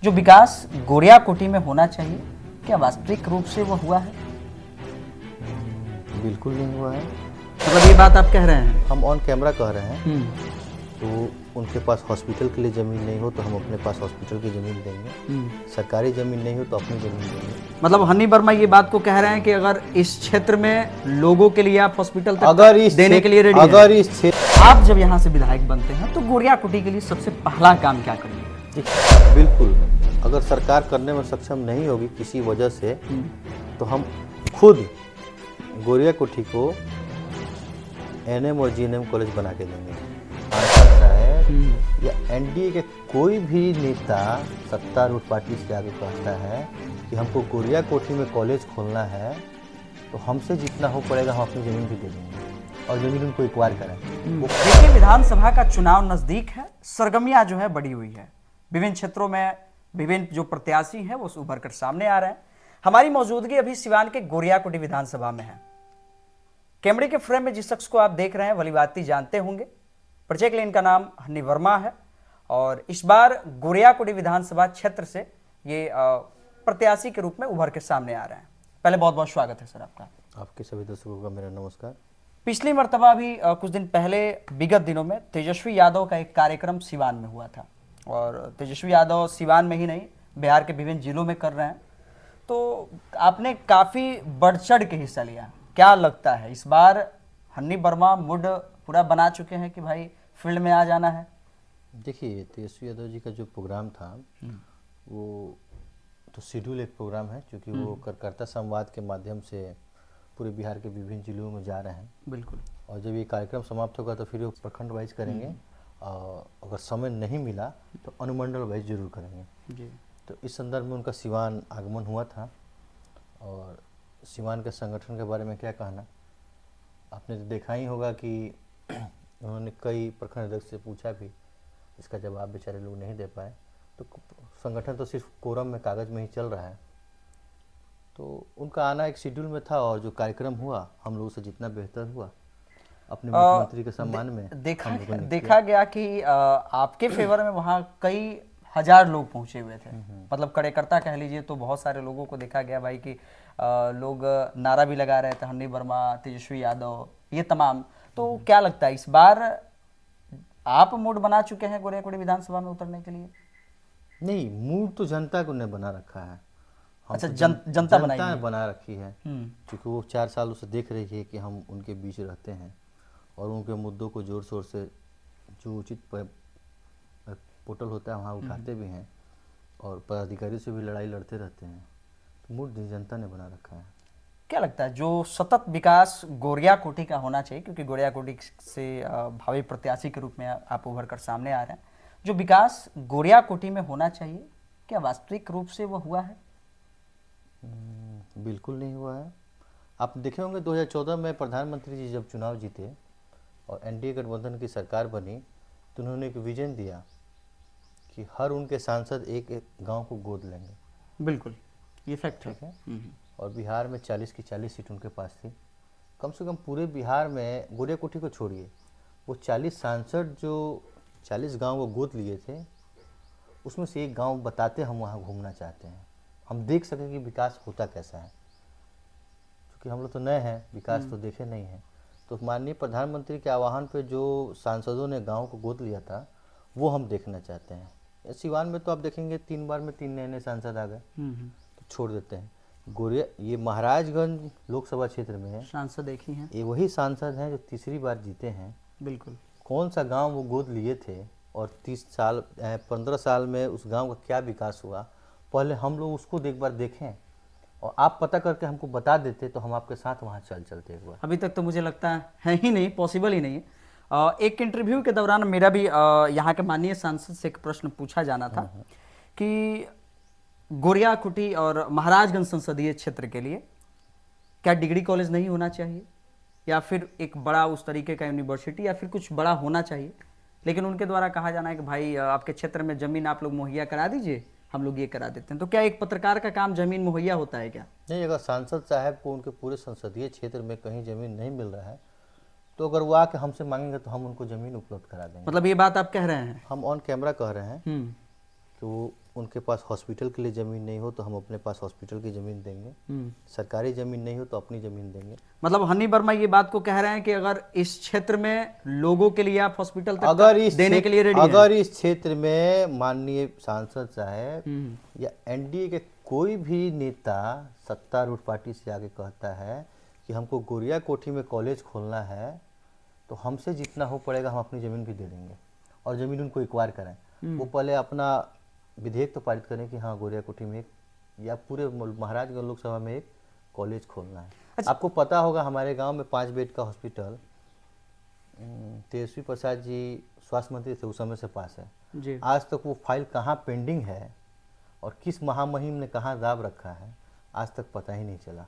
जो विकास गोरिया कोठी में होना चाहिए, क्या वास्तविक रूप से वो हुआ है? बिल्कुल नहीं हुआ है। मतलब ये बात आप कह रहे हैं? हम ऑन कैमरा कह रहे हैं। तो उनके पास हॉस्पिटल के लिए ज़मीन नहीं हो तो हम अपने पास हॉस्पिटल की ज़मीन देंगे। सरकारी ज़मीन नहीं हो तो अपनी ज़मीन देंगे। मतलब हनी वर्मा ये बात को कह रहे हैं कि अगर इस क्षेत्र में लोगों के लिए आप हॉस्पिटल तक अगर इस देने के लिए रेडी अगर हैं, इस क्षेत्र आप जब यहाँ से विधायक बनते हैं तो गोरिया कोठी के लिए सबसे पहला काम क्या करेंगे? बिल्कुल, अगर सरकार करने में सक्षम नहीं होगी किसी वजह से तो हम खुद गोरिया कोठी को एनएम और जीएनएम कॉलेज बना के देंगे। या एनडीए के कोई भी नेता सत्तारूढ़ पार्टी से आगे कहता है कि हमको गोरिया कोठी में कॉलेज खोलना है तो हमसे जितना हो पड़ेगा हम अपनी ज़मीन भी दे देंगे और ज़मीन उनको एक्वायर कराएंगे। देखिए, विधानसभा का चुनाव नजदीक है, सरगर्मियां जो है बढ़ी हुई है। विभिन्न क्षेत्रों में विभिन्न जो प्रत्याशी हैं वो उभर कर सामने आ रहे हैं। हमारी मौजूदगी अभी सिवान के गोरिया कोठी विधानसभा में है। कैमरे के फ्रेम में जिस शख्स को आप देख रहे हैं भली भांति जानते होंगे। परिचय के लिए इनका नाम हनी वर्मा है और इस बार गोरिया कोठी विधानसभा क्षेत्र से ये प्रत्याशी के रूप में उभर के सामने आ रहे हैं। पहले बहुत बहुत स्वागत है सर आपका। आपके सभी दर्शकों का मेरा नमस्कार। पिछली मर्तबा भी कुछ दिन पहले विगत दिनों में तेजस्वी यादव का एक कार्यक्रम सिवान में हुआ था और तेजस्वी यादव सिवान में ही नहीं बिहार के विभिन्न जिलों में कर रहे हैं। तो आपने काफ़ी बढ़ चढ़ के हिस्सा लिया। क्या लगता है इस बार हनी वर्मा मूड पूरा बना चुके हैं कि भाई फील्ड में आ जाना है? देखिए, तेजस्वी यादव जी का जो प्रोग्राम था वो तो शेड्यूल एक प्रोग्राम है क्योंकि वो कार्यकर्ता संवाद के माध्यम से पूरे बिहार के विभिन्न जिलों में जा रहे हैं। बिल्कुल। और जब ये कार्यक्रम समाप्त होगा तो फिर वो प्रखंड वाइज करेंगे और अगर समय नहीं मिला तो अनुमंडल वाइज जरूर करेंगे जी। तो इस संदर्भ में उनका सिवान आगमन हुआ था। और सिवान के संगठन के बारे में क्या कहना, आपने तो देखा ही होगा कि उन्होंने कई प्रखंड अध्यक्ष से पूछा भी, इसका जवाब बेचारे लोग नहीं दे पाए। तो संगठन तो सिर्फ कोरम में कागज़ में ही चल रहा है। तो उनका आना एक शेड्यूल में था और जो कार्यक्रम हुआ हम लोगों से जितना बेहतर हुआ अपने मुख्यमंत्री के सम्मान में देखा गया कि आपके फेवर में वहाँ कई हजार लोग पहुंचे हुए थे। मतलब कार्यकर्ता कह लीजिए तो बहुत सारे लोगों को देखा गया भाई कि लोग नारा भी लगा रहे थे, हनी वर्मा, तेजस्वी यादव, ये तमाम। तो क्या लगता है इस बार आप मूड बना चुके हैं गोरिया कोठी विधानसभा में उतरने के लिए? नहीं, मूड तो जनता को ने बना रखा है। अच्छा, जनता बना रखी है क्योंकि वो 4 सालों से देख रही है कि हम उनके बीच रहते हैं और उनके मुद्दों को जोर शोर से जो उचित पोर्टल होता है वहाँ उठाते भी हैं और पदाधिकारी से भी लड़ाई लड़ते रहते हैं। तो मूड जनता ने बना रखा है। क्या लगता है जो सतत विकास गोरिया कोठी का होना चाहिए, क्योंकि गोरिया कोठी से भावी प्रत्याशी के रूप में आप उभर कर सामने आ रहे हैं, जो विकास गोरिया कोठी में होना चाहिए क्या वास्तविक रूप से वो हुआ है? बिल्कुल नहीं हुआ है। आप देखे होंगे 2014 में प्रधानमंत्री जी जब चुनाव जीते और एनडीए गठबंधन की सरकार बनी तो उन्होंने एक विजन दिया कि हर उनके सांसद एक एक गांव को गोद लेंगे। बिल्कुल, ये फैक्ट है। और बिहार में 40 की 40 सीट उनके पास थी। कम से कम पूरे बिहार में गोरिया कोठी को छोड़िए, वो 40 सांसद जो 40 गांव को गोद लिए थे उसमें से एक गांव बताते हम वहाँ घूमना चाहते हैं, हम देख सकें कि विकास होता कैसा है। क्योंकि हम लोग तो नए हैं, विकास तो देखे नहीं हैं। तो माननीय प्रधानमंत्री के आह्वान पे जो सांसदों ने गांव को गोद लिया था वो हम देखना चाहते हैं। सिवान में तो आप देखेंगे 3 बार में 3 नए सांसद आ गए, तो छोड़ देते हैं। गोरिया ये महाराजगंज लोकसभा क्षेत्र में है, सांसद एक ही हैं, ये वही सांसद हैं जो तीसरी बार जीते हैं। बिल्कुल। कौन सा गांव वो गोद लिए थे और 15 साल में उस गांव का क्या विकास हुआ, पहले हम लोग उसको एक बार देखें और आप पता करके हमको बता देते तो हम आपके साथ वहाँ चलते एक बार। अभी तक तो मुझे लगता है ही नहीं, पॉसिबल ही नहीं है। एक इंटरव्यू के दौरान मेरा भी यहाँ के माननीय सांसद से एक प्रश्न पूछा जाना था कि गोरिया कोठी और महाराजगंज संसदीय क्षेत्र के लिए क्या डिग्री कॉलेज नहीं होना चाहिए या फिर एक बड़ा उस तरीके का यूनिवर्सिटी या फिर कुछ बड़ा होना चाहिए। लेकिन उनके द्वारा कहा जाना है कि भाई आपके क्षेत्र में ज़मीन आप लोग मुहैया करा दीजिए, हम लोग ये करा देते हैं। तो क्या एक पत्रकार का काम ज़मीन मुहैया होता है क्या? नहीं, अगर सांसद साहब को उनके पूरे संसदीय क्षेत्र में कहीं ज़मीन नहीं मिल रहा है तो अगर वो आके हमसे मांगेंगे तो हम उनको ज़मीन उपलब्ध करा देंगे। मतलब ये बात आप कह रहे हैं? हम ऑन कैमरा कह रहे हैं कि वो उनके पास हॉस्पिटल के लिए ज़मीन नहीं हो तो हम अपने पास हॉस्पिटल की ज़मीन देंगे, सरकारी ज़मीन नहीं हो तो अपनी ज़मीन देंगे। मतलब हनी वर्मा ये बात को कह रहे हैं कि अगर इस क्षेत्र में लोगों के लिए आप हॉस्पिटल तक अगर इस देने के लिए रेडी हैं। अगर इस क्षेत्र में माननीय सांसद साहब या एनडीए के कोई भी नेता सत्तारूढ़ पार्टी से आगे कहता है कि हमको गोरिया कोठी में कॉलेज खोलना है, तो हमसे जितना हो पड़ेगा हम अपनी ज़मीन भी दे देंगे और ज़मीन उनको एक्वायर कराएं। वो पहले अपना विधेयक तो पारित करें कि हाँ गोरिया कोठी में एक या पूरे महाराजगंज लोकसभा में एक कॉलेज खोलना है। आपको पता होगा हमारे गांव में 5 बेड का हॉस्पिटल तेजस्वी प्रसाद जी स्वास्थ्य मंत्री थे उस समय से पास है जी। आज तक वो फाइल कहाँ पेंडिंग है और किस महामहिम ने कहाँ दाब रखा है आज तक पता ही नहीं चला।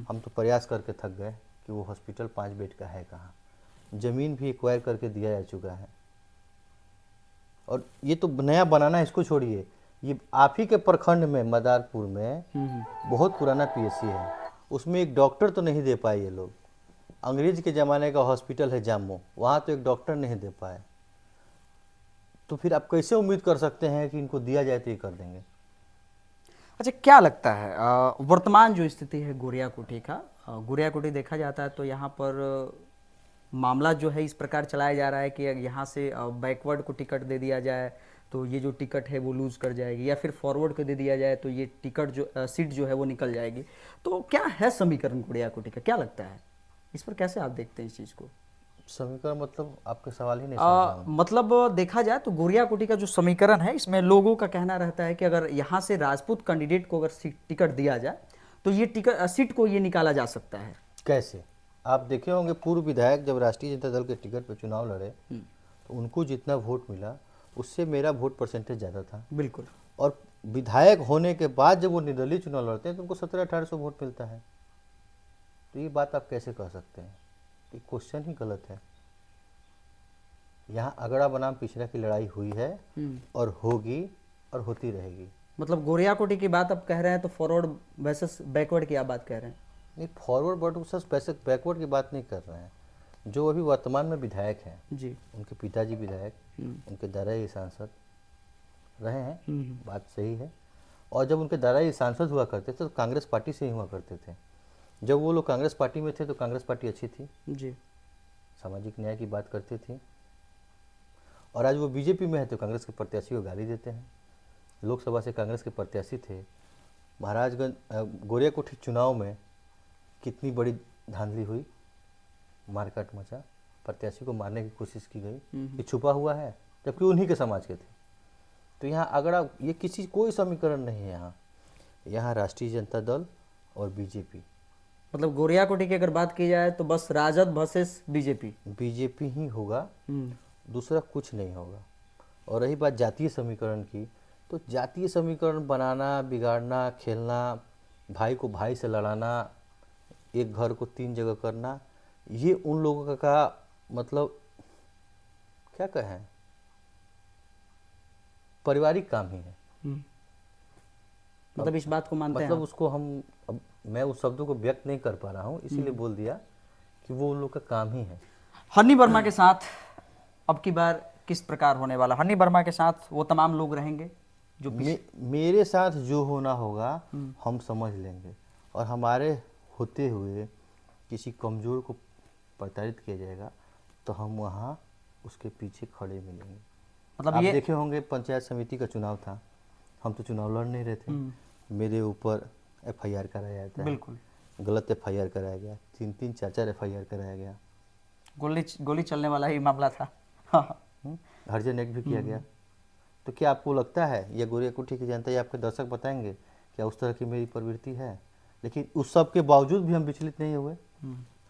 हम तो प्रयास करके थक गए कि वो हॉस्पिटल 5 बेड का है कहाँ। ज़मीन भी एक्वायर करके दिया जा चुका है और ये तो नया बनाना है, इसको छोड़िए। ये आप ही के प्रखंड में मदारपुर में बहुत पुराना पीएससी है, उसमें एक डॉक्टर तो नहीं दे पाए ये लोग। अंग्रेज के ज़माने का हॉस्पिटल है जामो, वहाँ तो एक डॉक्टर नहीं दे पाए, तो फिर आप कैसे उम्मीद कर सकते हैं कि इनको दिया जाए तो ये कर देंगे। अच्छा, क्या लगता है वर्तमान जो स्थिति है गोरिया कोठी का, गोरिया कोठी देखा जाता है तो यहाँ पर मामला जो है इस प्रकार चलाया जा रहा है कि यहाँ से बैकवर्ड को टिकट दे दिया जाए तो ये जो टिकट है वो लूज कर जाएगी, या फिर फॉरवर्ड को दे दिया जाए तो ये टिकट जो सीट जो है वो निकल जाएगी। तो क्या है समीकरण गोरिया कोठी का, क्या लगता है इस पर, कैसे आप देखते हैं इस चीज़ को? समीकरण मतलब आपके सवाल ही नहीं समझ रहा हूं। मतलब देखा जाए तो गोरिया कोठी का जो समीकरण है इसमें लोगों का कहना रहता है कि अगर यहाँ से राजपूत कैंडिडेट को अगर टिकट दिया जाए तो ये टिकट सीट को ये निकाला जा सकता है। कैसे? आप देखे होंगे पूर्व विधायक जब राष्ट्रीय जनता दल के टिकट पर चुनाव लड़े तो उनको जितना वोट मिला उससे मेरा वोट परसेंटेज ज़्यादा था। बिल्कुल। और विधायक होने के बाद जब वो निर्दलीय चुनाव लड़ते हैं तो उनको 1700-1800 वोट मिलता है। तो ये बात आप कैसे कह सकते हैं? ये क्वेश्चन ही गलत है। यहाँ अगड़ा बनाम पिछड़ा की लड़ाई हुई है और होगी और होती रहेगी। मतलब गोरिया कोठी की बात आप कह रहे हैं तो फॉरवर्ड वर्सेस बैकवर्ड की आप बात कह रहे हैं? नहीं, फॉरवर्ड वर्सेस बैकवर्ड की बात नहीं कर रहे हैं। जो अभी वर्तमान में विधायक हैं जी, उनके पिताजी विधायक, उनके दादा ये सांसद रहे हैं, बात सही है। और जब उनके दादा ये सांसद हुआ करते थे तो कांग्रेस पार्टी से ही हुआ करते थे। जब वो लोग कांग्रेस पार्टी में थे तो कांग्रेस पार्टी अच्छी थी जी, सामाजिक न्याय की बात करती थी। और आज वो बीजेपी में है तो कांग्रेस के प्रत्याशी को गाली देते हैं। लोकसभा से कांग्रेस के प्रत्याशी थे। महाराजगंज गोरिया कोठी चुनाव में कितनी बड़ी धांधली हुई, मारकाट मचा, प्रत्याशी को मारने की कोशिश की गई कि छुपा हुआ है, जबकि उन्हीं के समाज के थे। तो यहाँ अगड़ा ये किसी कोई समीकरण नहीं है। यहाँ राष्ट्रीय जनता दल और बीजेपी, मतलब गोरिया कोठी की अगर बात की जाए तो बस राजद वर्सेस बीजेपी ही होगा, दूसरा कुछ नहीं होगा। और रही बात जातीय समीकरण की, तो जातीय समीकरण बनाना, बिगाड़ना, खेलना, भाई को भाई से लड़ाना, एक घर को 3 जगह करना, ये उन लोगों का मतलब क्या कहें, पारिवारिक काम ही है। मतलब इस बात को मानते हैं मतलब आप? उसको हम अब मैं उस शब्दों को व्यक्त नहीं कर पा रहा हूँ, इसीलिए बोल दिया कि वो उन लोग का काम ही है। हनी वर्मा के साथ अब की बार किस प्रकार होने वाला? हनी वर्मा के साथ वो तमाम लोग रहेंगे जो मेरे साथ जो होना होगा हम समझ लेंगे, और हमारे होते हुए किसी कमज़ोर को प्रताड़ित किया जाएगा तो हम वहाँ उसके पीछे खड़े मिलेंगे। मतलब आप ये देखे होंगे पंचायत समिति का चुनाव था, हम तो चुनाव लड़ नहीं रहे थे, मेरे ऊपर FIR कराया जाता है। बिल्कुल गलत FIR कराया गया, 3-3 4-4 FIR कराया गया, गोली चलने वाला ही मामला था। हाँ। हर्जन एक्ट भी किया गया। तो क्या आपको लगता है, या गोरिया कोठी की जनता या आपके दर्शक बताएंगे क्या उस तरह की मेरी प्रवृत्ति है? लेकिन उस सब के बावजूद भी हम विचलित नहीं हुए।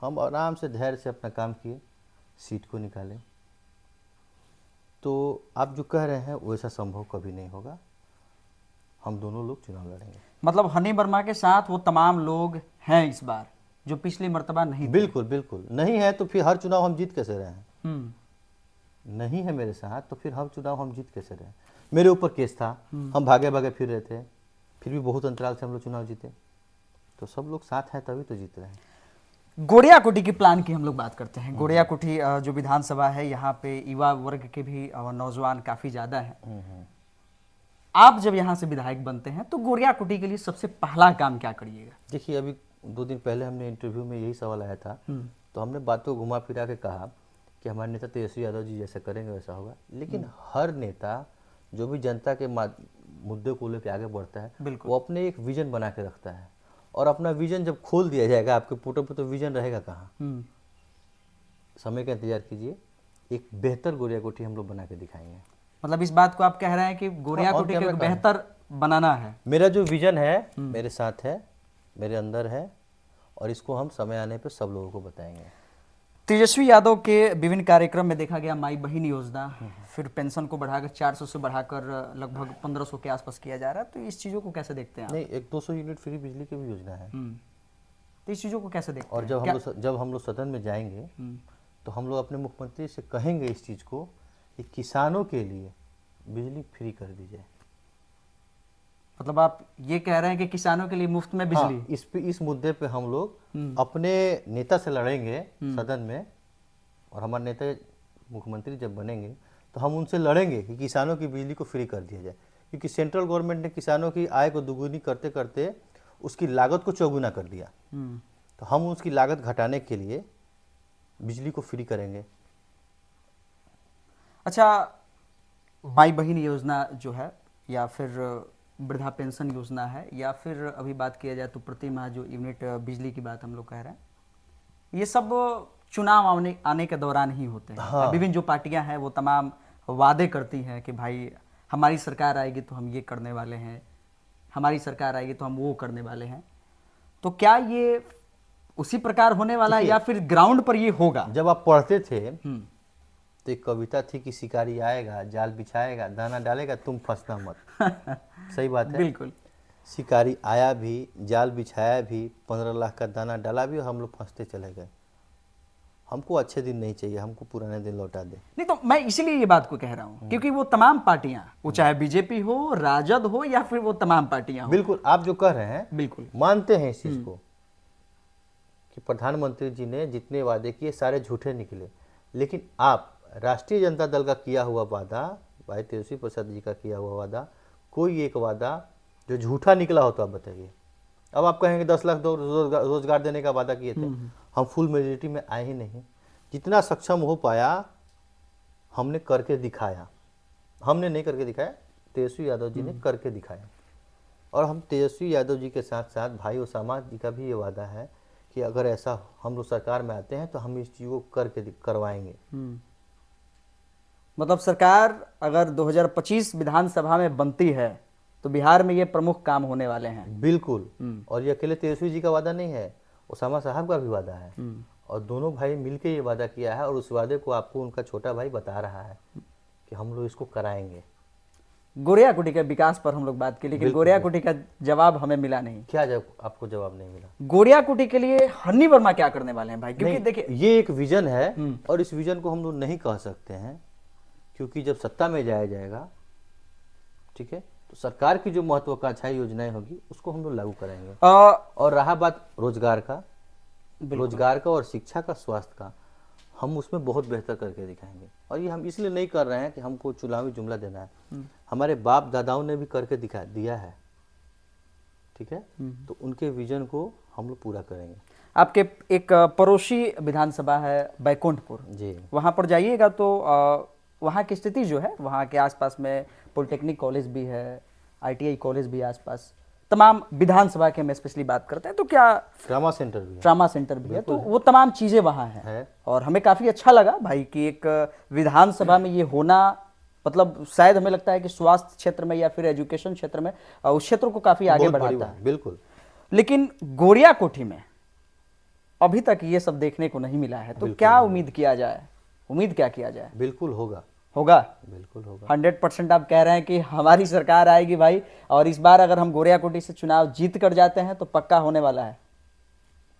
हम आराम से धैर्य से अपना काम किए, सीट को निकाले। तो आप जो कह रहे हैं वैसा संभव कभी नहीं होगा। हम दोनों लोग चुनाव लड़ेंगे। मतलब हनी वर्मा के साथ वो तमाम लोग हैं इस बार जो पिछली मर्तबा नहीं थे। बिल्कुल बिल्कुल नहीं है तो फिर हर चुनाव हम जीत कैसे रहे हैं? नहीं है मेरे साथ तो फिर हर चुनाव हम जीत कैसे रहे? मेरे ऊपर केस था, हम भागे भागे फिर रहे थे, फिर भी बहुत अंतराल से हम लोग चुनाव जीते। तो सब लोग साथ हैं तभी तो जीत रहे हैं। गोरिया कोठी की प्लान की हम लोग बात करते हैं। गोरिया कोठी जो विधानसभा है, यहाँ पे युवा वर्ग के भी नौजवान काफ़ी ज़्यादा हैं। आप जब यहाँ से विधायक बनते हैं तो गोरिया कुटी के लिए सबसे पहला काम क्या करिएगा? देखिए, अभी 2 दिन पहले हमने इंटरव्यू में यही सवाल आया था, तो हमने बातों को घुमा फिरा के कहा कि हमारे नेता तेजस्वी यादव जी जैसा करेंगे वैसा होगा। लेकिन हर नेता जो भी जनता के मुद्दे को लेकर आगे बढ़ता है, वो अपने एक विजन बना के रखता है, और अपना विजन जब खोल दिया जाएगा, आपके फोटो पे तो विजन रहेगा कहाँ? समय का इंतजार कीजिए, एक बेहतर गोरिया कोठी हम लोग बना के दिखाएंगे। मतलब इस बात को आप कह रहे हैं कि गोरिया कोठी को बेहतर बनाना है? मेरा जो विजन है मेरे साथ है, मेरे अंदर है, और इसको हम समय आने पे सब लोगों को बताएंगे। तेजस्वी यादव के विभिन्न कार्यक्रम में देखा गया माई बहन योजना, फिर पेंशन को बढ़ाकर 400 से बढ़ाकर लगभग 1500 के आसपास किया जा रहा है, तो इस चीजों को कैसे देखते हैं आप? नहीं, एक 200 यूनिट फ्री बिजली की भी योजना है। तो इस चीजों को कैसे देखते और हैं? जब हम लोग सदन में जाएंगे तो हम लोग अपने मुख्यमंत्री से कहेंगे इस चीज को कि किसानों के लिए बिजली फ्री कर दी जाए। मतलब आप ये कह रहे हैं कि किसानों के लिए मुफ्त में बिजली? हाँ, इस मुद्दे पे हम लोग अपने नेता से लड़ेंगे सदन में, और हमारे नेता मुख्यमंत्री जब बनेंगे तो हम उनसे लड़ेंगे कि किसानों की बिजली को फ्री कर दिया जाए, क्योंकि सेंट्रल गवर्नमेंट ने किसानों की आय को दुगुनी करते करते उसकी लागत को चौगुना कर दिया। तो हम उसकी लागत घटाने के लिए बिजली को फ्री करेंगे। अच्छा, माई बहन योजना जो है, या फिर वृद्धा पेंशन योजना है, या फिर अभी बात किया जाए तो प्रति माह जो यूनिट बिजली की बात हम लोग कह रहे हैं, ये सब चुनाव आने के दौरान ही होते हैं। हाँ। विभिन्न जो पार्टियां हैं वो तमाम वादे करती हैं कि भाई हमारी सरकार आएगी तो हम ये करने वाले हैं, हमारी सरकार आएगी तो हम वो करने वाले हैं। तो क्या ये उसी प्रकार होने वाला है, या फिर ग्राउंड पर ये होगा? जब आप पढ़ते थे तो एक कविता थी कि शिकारी आएगा, जाल बिछाएगा, दाना डालेगा, तुम फंसना मत। सही बात है, बिल्कुल। शिकारी आया भी, जाल बिछाया भी, 15 लाख का दाना डाला भी, और हम लोग फंसते चले गए। हमको अच्छे दिन नहीं चाहिए, हमको पुराने दिन लौटा दे। नहीं, तो मैं इसीलिए ये बात को कह रहा हूँ क्योंकि वो तमाम पार्टियां, वो चाहे बीजेपी हो, राजद हो, या फिर वो तमाम पार्टियां हो। बिल्कुल, आप जो कह रहे हैं बिल्कुल मानते हैं इस चीज को कि प्रधानमंत्री जी ने जितने वादे किए सारे झूठे निकले, लेकिन आप राष्ट्रीय जनता दल का किया हुआ वादा, भाई तेजस्वी प्रसाद जी का किया हुआ वादा, कोई एक वादा जो झूठा निकला हो तो आप बताइए। अब आप कहेंगे 10 लाख रोजगार देने का वादा किए थे, हम फुल मेजोरिटी में आए ही नहीं। जितना सक्षम हो पाया हमने करके दिखाया। हमने नहीं करके दिखाया, तेजस्वी यादव जी ने करके दिखाया। और हम तेजस्वी यादव जी के साथ साथ भाई ओसामा जी का भी ये वादा है कि अगर ऐसा हम लोग सरकार में आते हैं तो हम इस चीज़ को करके करवाएंगे। मतलब सरकार अगर 2025 विधानसभा में बनती है तो बिहार में ये प्रमुख काम होने वाले हैं। बिल्कुल। और ये अकेले तेजस्वी जी का वादा नहीं है, ओसामा साहब का भी वादा है, और दोनों भाई मिलके ये वादा किया है, और उस वादे को आपको उनका छोटा भाई बता रहा है कि हम लोग इसको कराएंगे। गोरिया कुटी के विकास पर हम लोग बात की, लेकिन गोरिया कुटी का जवाब हमें मिला नहीं। क्या आपको जवाब नहीं मिला? गोरिया कुटी के लिए हन्नी वर्मा क्या करने वाले हैं भाई? क्योंकि देखिए, ये एक विजन है, और इस विजन को हम लोग नहीं कह सकते हैं, क्योंकि जब सत्ता में जाया जाएगा, ठीक है, तो सरकार की जो महत्वाकांक्षी योजनाएं होगी उसको हम लोग लागू करेंगे। और रहा बात रोजगार का और शिक्षा का, स्वास्थ्य का, हम उसमें बहुत बेहतर करके दिखाएंगे। और ये हम इसलिए नहीं कर रहे हैं कि हमको चुनावी जुमला देना है, हमारे बाप दादाओं ने भी करके दिखा दिया है, ठीक है, तो उनके विजन को हम लोग पूरा करेंगे। आपके एक पड़ोसी विधानसभा है बैकुंठपुर जी, वहाँ पर जाइएगा तो वहाँ की स्थिति जो है, वहाँ के आसपास में पॉलिटेक्निक कॉलेज भी है, ITI कॉलेज भी आसपास, तमाम विधानसभा के हम स्पेशली बात करते हैं, तो क्या ट्रामा सेंटर भी है, तो वो तमाम चीज़ें वहाँ हैं। और हमें काफ़ी अच्छा लगा भाई कि एक विधानसभा में ये होना, मतलब शायद हमें लगता है कि स्वास्थ्य क्षेत्र में या फिर एजुकेशन क्षेत्र में उस क्षेत्र को काफ़ी आगे बढ़ाता है। बिल्कुल। लेकिन गोरिया कोठी में अभी तक ये सब देखने को नहीं मिला है, तो क्या उम्मीद किया जाए? उम्मीद क्या किया जाए? बिल्कुल होगा। बिल्कुल होगा। 100% आप कह रहे हैं कि हमारी सरकार आएगी भाई, और इस बार अगर हम गोरिया कोठी से चुनाव जीत कर जाते हैं तो पक्का होने वाला है।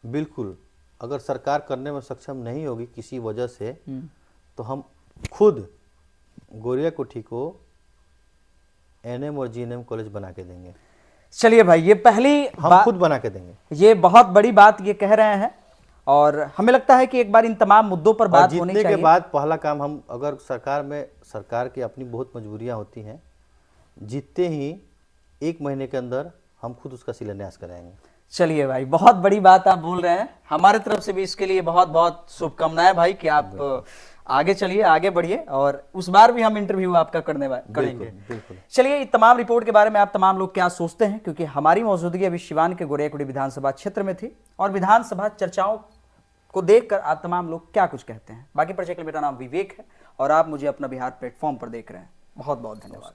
बिल्कुल। अगर सरकार करने में सक्षम नहीं होगी किसी वजह से, तो हम खुद गोरिया कोठी को NM और GNM कॉलेज बना के देंगे। चलिए भाई, ये पहली हम खुद बना के देंगे। ये बहुत बड़ी बात ये कह रहे हैं, और हमें लगता है कि एक बार इन तमाम मुद्दों पर बात होनी चाहिए। के बाद पहला काम हम, अगर सरकार की अपनी बहुत मजबूरियां होती हैं, जीतते ही 1 महीने के अंदर हम खुद उसका शिलान्यास कराएंगे। चलिए भाई, बहुत बड़ी बात आप बोल रहे हैं। हमारे तरफ से भी इसके लिए बहुत बहुत शुभकामनाएं भाई कि आप आगे चलिए, आगे बढ़िए, और उस बार भी हम इंटरव्यू आपका करेंगे। बिल्कुल। चलिए, इस तमाम रिपोर्ट के बारे में आप तमाम लोग क्या सोचते हैं, क्योंकि हमारी मौजूदगी अभी सिवान के गोरियाकुटी विधानसभा क्षेत्र में थी, और विधानसभा चर्चाओं को देखकर आप तमाम लोग क्या कुछ कहते हैं। बाकी परिचय के लिए मेरा नाम विवेक है और आप मुझे अपना बिहार प्लेटफॉर्म पर देख रहे हैं। बहुत बहुत धन्यवाद।